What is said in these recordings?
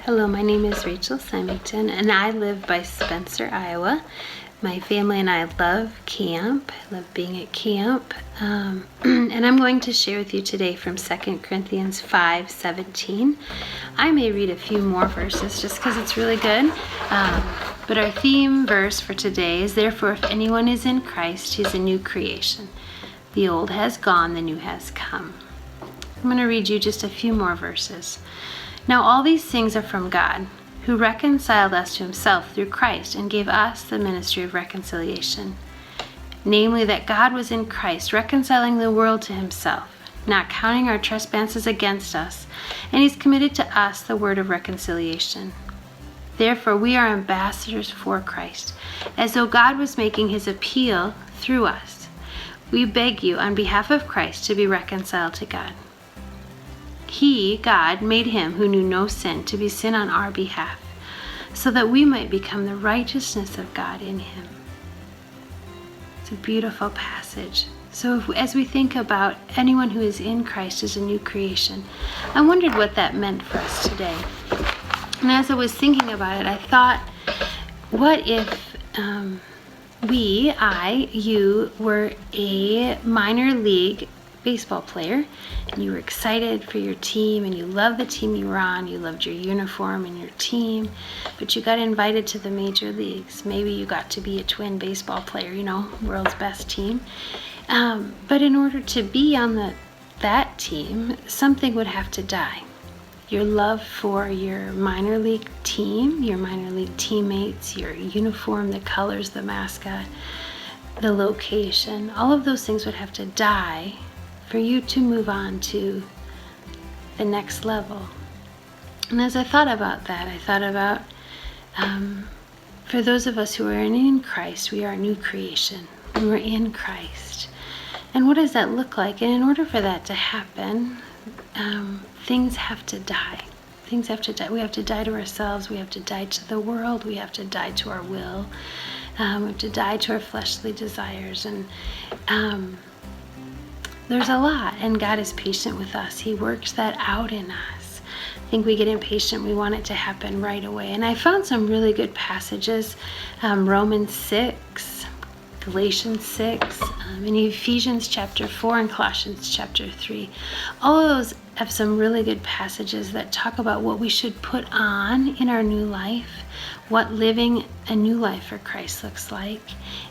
Hello, my name is Rachel Simington, and I live by Spencer, Iowa. My family and I love camp. I love being at camp. And I'm going to share with you today from 2 Corinthians 5:17. I may read a few more verses just because it's really good. But our theme verse for today is, "Therefore, if anyone is in Christ, he is a new creation. The old has gone, the new has come." I'm going to read you just a few more verses. "Now all these things are from God, who reconciled us to himself through Christ and gave us the ministry of reconciliation. Namely, that God was in Christ, reconciling the world to himself, not counting our trespasses against us, and he's committed to us the word of reconciliation. Therefore, we are ambassadors for Christ, as though God was making his appeal through us. We beg you, on behalf of Christ, to be reconciled to God. He, God, made him who knew no sin to be sin on our behalf, so that we might become the righteousness of God in him." It's a beautiful passage. So as we think about anyone who is in Christ as a new creation, I wondered what that meant for us today. And as I was thinking about it, I thought, what if you were a minor league baseball player, and you were excited for your team, and you loved the team you were on, you loved your uniform and your team, but you got invited to the major leagues. Maybe you got to be a twin baseball player, world's best team. But in order to be on that team, something would have to die. Your love for your minor league team, your minor league teammates, your uniform, the colors, the mascot, the location, all of those things would have to die for you to move on to the next level. And as I thought about that, I thought about for those of us who are in Christ, we are a new creation. We're in Christ. And what does that look like? And in order for that to happen, things have to die. Things have to die. We have to die to ourselves. We have to die to the world. We have to die to our will. We have to die to our fleshly desires. And there's a lot, and God is patient with us. He works that out in us. I think we get impatient. We want it to happen right away. And I found some really good passages. Romans 6, Galatians 6, and Ephesians chapter 4 and Colossians chapter 3. All of those have some really good passages that talk about what we should put on in our new life, what living a new life for Christ looks like,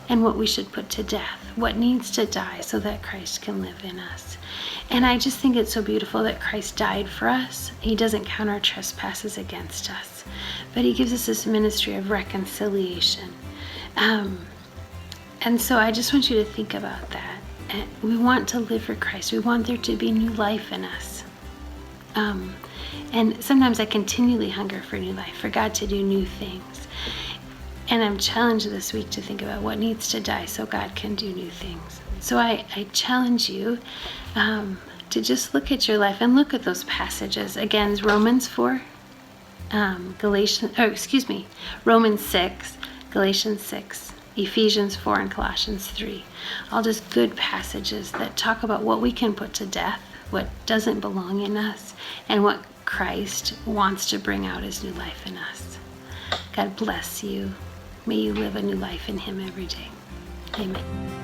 and what we should put to death, what needs to die so that Christ can live in us. And I just think it's so beautiful that Christ died for us. He doesn't count our trespasses against us, but he gives us this ministry of reconciliation. And so I just want you to think about that. We want to live for Christ. We want there to be new life in us. And sometimes I continually hunger for new life, for God to do new things. And I'm challenged this week to think about what needs to die so God can do new things. So I challenge you to just look at your life and look at those passages. Again, Romans 4, Romans 6, Galatians 6, Ephesians 4, and Colossians 3. All just good passages that talk about what we can put to death, what doesn't belong in us, and what Christ wants to bring out as new life in us. God bless you. May you live a new life in him every day. Amen.